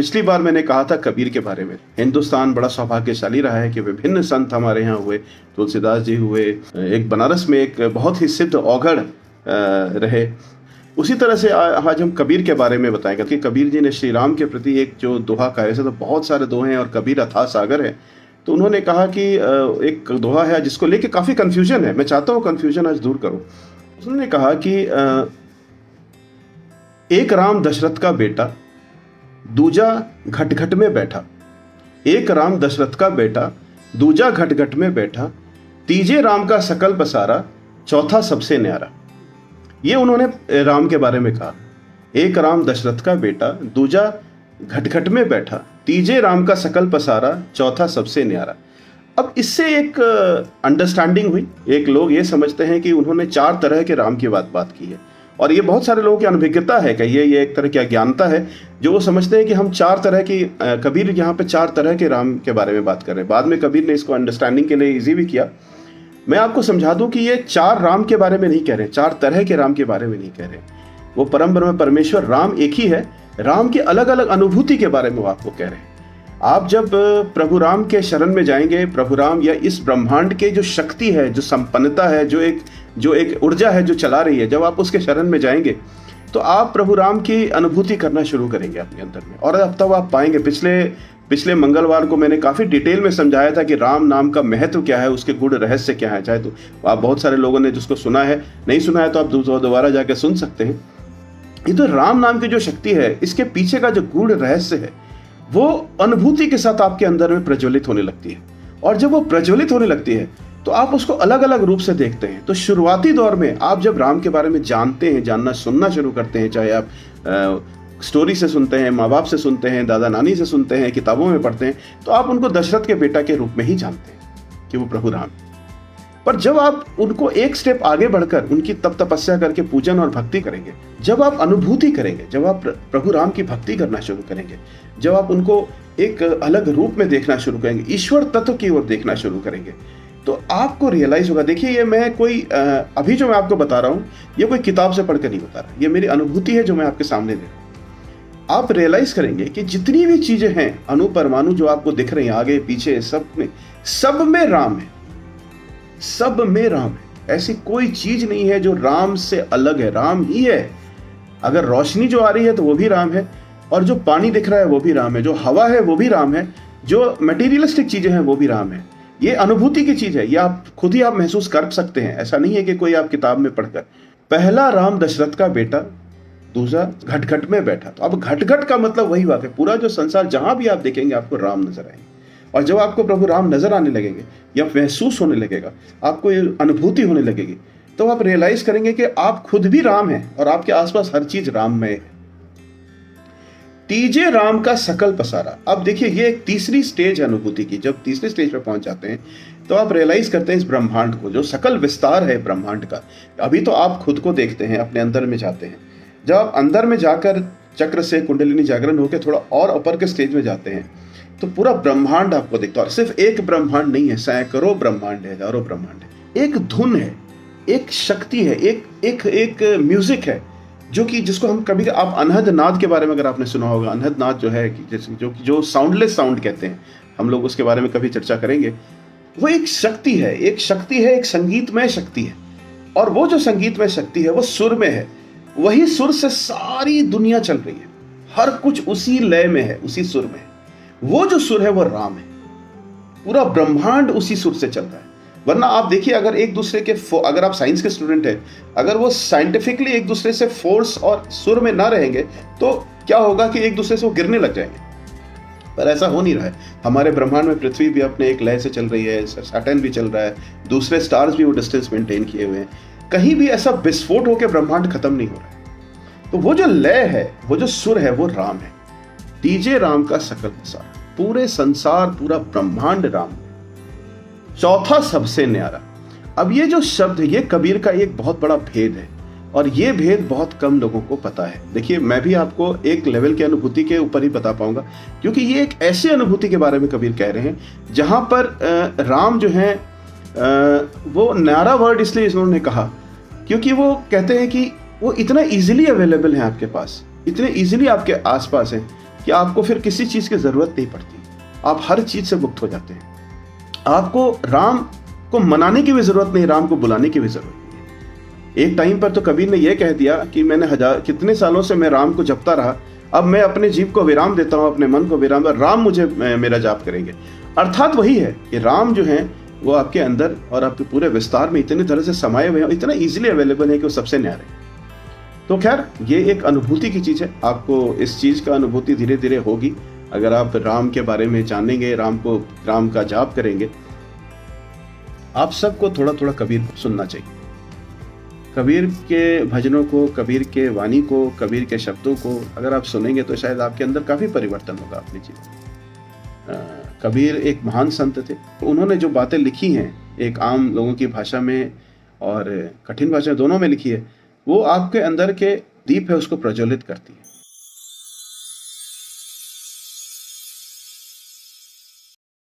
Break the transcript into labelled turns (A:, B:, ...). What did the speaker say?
A: पिछली बार मैंने कहा था कबीर के बारे में। हिंदुस्तान बड़ा सौभाग्यशाली रहा है कि विभिन्न संत हमारे यहाँ हुए। तुलसीदास जी हुए, एक बनारस में एक बहुत ही सिद्ध औघड़ रहे। उसी तरह से आज हम कबीर के बारे में बताएंगे कि कबीर जी ने श्री राम के प्रति एक जो दोहा कहा, वैसे तो बहुत सारे दोहे हैं और कबीर अथाह सागर है, तो उन्होंने कहा कि एक दोहा है जिसको लेके काफ़ी कन्फ्यूजन है। मैं चाहता हूँ कन्फ्यूजन आज दूर करूँ। उन्होंने कहा कि एक राम दशरथ का बेटा, दूजा घट घट में बैठा। एक राम दशरथ का बेटा, दूजा घट घट में बैठा। तीजे राम का सकल पसारा, चौथा सबसे न्यारा। ये उन्होंने राम के बारे में कहा। एक राम दशरथ का बेटा, दूजा घट घट में बैठा। तीजे राम का सकल पसारा, चौथा सबसे न्यारा। अब इससे एक अंडरस्टैंडिंग हुई। एक लोग ये समझते हैं कि उन्होंने 4 तरह के राम की बात की है, और ये बहुत सारे लोगों की अनभिज्ञता है कि ये एक तरह की अज्ञानता है, जो वो समझते हैं कि हम 4 तरह की कबीर यहाँ पे 4 तरह के राम के बारे में बात कर रहे हैं। बाद में कबीर ने इसको अंडरस्टैंडिंग के लिए ईजी भी किया। मैं आपको समझा दूं कि ये 4 राम के बारे में नहीं कह रहे, 4 तरह के राम के बारे में नहीं कह रहे। वो परम ब्रह्म परमेश्वर राम एक ही है, राम की अलग अलग अनुभूति के बारे में वो आपको कह रहे हैं। आप जब प्रभु राम के शरण में जाएंगे, प्रभु राम या इस ब्रह्मांड के जो शक्ति है, जो संपन्नता है, जो एक ऊर्जा है जो चला रही है, जब आप उसके शरण में जाएंगे तो आप प्रभु राम की अनुभूति करना शुरू करेंगे अपने अंदर में। और अब तब आप पाएंगे, पिछले मंगलवार को मैंने काफ़ी डिटेल में समझाया था कि राम नाम का महत्व क्या है, उसके गूढ़ रहस्य क्या है। चाहे तो आप बहुत सारे लोगों ने जिसको सुना है, नहीं सुना है तो आप दोबारा जाके सुन सकते हैं। ये तो राम नाम की जो शक्ति है, इसके पीछे का जो गूढ़ रहस्य है, वो अनुभूति के साथ आपके अंदर में प्रज्वलित होने लगती है। और जब वो प्रज्वलित होने लगती है तो आप उसको अलग अलग रूप से देखते हैं। तो शुरुआती दौर में आप जब राम के बारे में जानते हैं, जानना सुनना शुरू करते हैं, चाहे आप स्टोरी से सुनते हैं, माँ बाप से सुनते हैं, दादा नानी से सुनते हैं, किताबों में पढ़ते हैं, तो आप उनको दशरथ के बेटा के रूप में ही जानते हैं कि वो प्रभु राम। पर जब आप उनको एक स्टेप आगे बढ़कर उनकी तपस्या करके पूजन और भक्ति करेंगे, जब आप अनुभूति करेंगे, जब आप प्रभु राम की भक्ति करना शुरू करेंगे, जब आप उनको एक अलग रूप में देखना शुरू करेंगे, ईश्वर तत्व की ओर देखना शुरू करेंगे, तो आपको रियलाइज होगा। देखिए, ये मैं कोई अभी जो मैं आपको बता रहा हूँ, ये कोई किताब से पढ़कर नहीं बता रहा, ये मेरी अनुभूति है जो मैं आपके सामने दे रहा हूँ। आप रियलाइज करेंगे कि जितनी भी चीजें हैं, अणु परमाणु जो आपको दिख रही हैं आगे पीछे, सब में राम है, सब में राम है। ऐसी कोई चीज नहीं है जो राम से अलग है, राम ही है। अगर रोशनी जो आ रही है तो वो भी राम है, और जो पानी दिख रहा है वो भी राम है, जो हवा है वो भी राम है, जो मटेरियलिस्टिक चीजें हैं वो भी राम है। ये अनुभूति की चीज है, ये आप खुद ही आप महसूस कर सकते हैं। ऐसा नहीं है कि कोई आप किताब में पढ़कर। पहला राम दशरथ का बेटा, दूसरा घट घट में बैठा। तो अब घट घट का मतलब वही बात है, पूरा जो संसार जहां भी आप देखेंगे आपको राम नजर आएंगे। और जब आपको प्रभु राम नजर आने लगेंगे या महसूस होने लगेगा, आपको ये अनुभूति होने लगेगी, तो आप रियलाइज करेंगे कि आप खुद भी राम हैं और आपके आसपास हर चीज राममय है। तीजे राम का सकल पसारा। अब देखिए, ये एक तीसरी स्टेज है अनुभूति की। जब तीसरी स्टेज पे पहुंच जाते हैं तो आप रियलाइज करते हैं इस ब्रह्मांड को, जो सकल विस्तार है ब्रह्मांड का। अभी तो आप खुद को देखते हैं, अपने अंदर में जाते हैं। जब आप अंदर में जाकर चक्र से कुंडलिनी जागरण होकर थोड़ा और ऊपर के स्टेज में जाते हैं तो पूरा ब्रह्मांड आपको दिखता है। और सिर्फ एक ब्रह्मांड नहीं है, सैकड़ों ब्रह्मांड है, हजारों ब्रह्मांड है। एक धुन है, एक शक्ति है, एक म्यूजिक है, जिसको हम कभी, आप अनहद नाद के बारे में अगर आपने सुना होगा, अनहद नाद जो है जो साउंडलेस साउंड कहते हैं, हम लोग उसके बारे में कभी चर्चा करेंगे। वो एक शक्ति है, एक संगीतमय शक्ति है। और वो जो संगीतमय शक्ति है वो सुर में है। वही सुर से सारी दुनिया चल रही है, हर कुछ उसी लय में है, उसी सुर में है। वो जो सुर है वो राम है। पूरा ब्रह्मांड उसी सुर से चल रहा है। वरना आप देखिए, अगर एक दूसरे के, अगर आप साइंस के स्टूडेंट हैं, अगर वो साइंटिफिकली एक दूसरे से फोर्स और सुर में ना रहेंगे तो क्या होगा कि एक दूसरे से वो गिरने लग जाएंगे। पर ऐसा हो नहीं रहा है। हमारे ब्रह्मांड में पृथ्वी भी अपने एक लय से चल रही है, सैटर्न भी चल रहा है, दूसरे स्टार्स भी वो डिस्टेंस मेंटेन किए हुए हैं। कहीं भी ऐसा विस्फोट होकर ब्रह्मांड खत्म नहीं हो रहा है। तो वो जो लय है, वो जो सुर है, वो राम है। तीजे राम का सकल पसारा। पूरे संसार, पूरा ब्रह्मांड राम। चौथा सबसे न्यारा। अब ये जो शब्द है, ये कबीर का एक बहुत बड़ा भेद है, और ये भेद बहुत कम लोगों को पता है। देखिए, मैं भी आपको एक लेवल की अनुभूति के ऊपर ही बता पाऊंगा, क्योंकि ये एक ऐसी अनुभूति के बारे में कबीर कह रहे हैं जहां पर राम जो है, वो न्यारा वर्ड इसलिए इन्होंने कहा क्योंकि वो कहते हैं कि वो इतना इजीली अवेलेबल है आपके पास, इतने इजीली आपके आसपास हैं। कि आपको फिर किसी चीज़ की ज़रूरत नहीं पड़ती, आप हर चीज़ से मुक्त हो जाते हैं। आपको राम को मनाने की भी ज़रूरत नहीं, राम को बुलाने की भी ज़रूरत नहीं। एक टाइम पर तो कबीर ने यह कह दिया कि मैंने कितने सालों से मैं राम को जपता रहा, अब मैं अपने जीव को विराम देता हूँ, अपने मन को विराम, राम मुझे मेरा जाप करेंगे। अर्थात वही है कि राम जो है वो आपके अंदर और आपके पूरे विस्तार में इतनी तरह से समाये हुए हैं, इतना ईजिली अवेलेबल है कि वो सबसे न्यारे है। तो खैर ये एक अनुभूति की चीज़ है, आपको इस चीज़ का अनुभूति धीरे धीरे होगी अगर आप राम के बारे में जानेंगे, राम का जाप करेंगे। आप सबको थोड़ा थोड़ा कबीर सुनना चाहिए, कबीर के भजनों को, कबीर के वाणी को, कबीर के शब्दों को अगर आप सुनेंगे तो शायद आपके अंदर काफ़ी परिवर्तन होगा अपनी जीवन। कबीर एक महान संत थे, उन्होंने जो बातें लिखी हैं एक आम लोगों की भाषा में और कठिन भाषा दोनों में लिखी है, वो आपके अंदर के दीप है उसको प्रज्वलित करती है।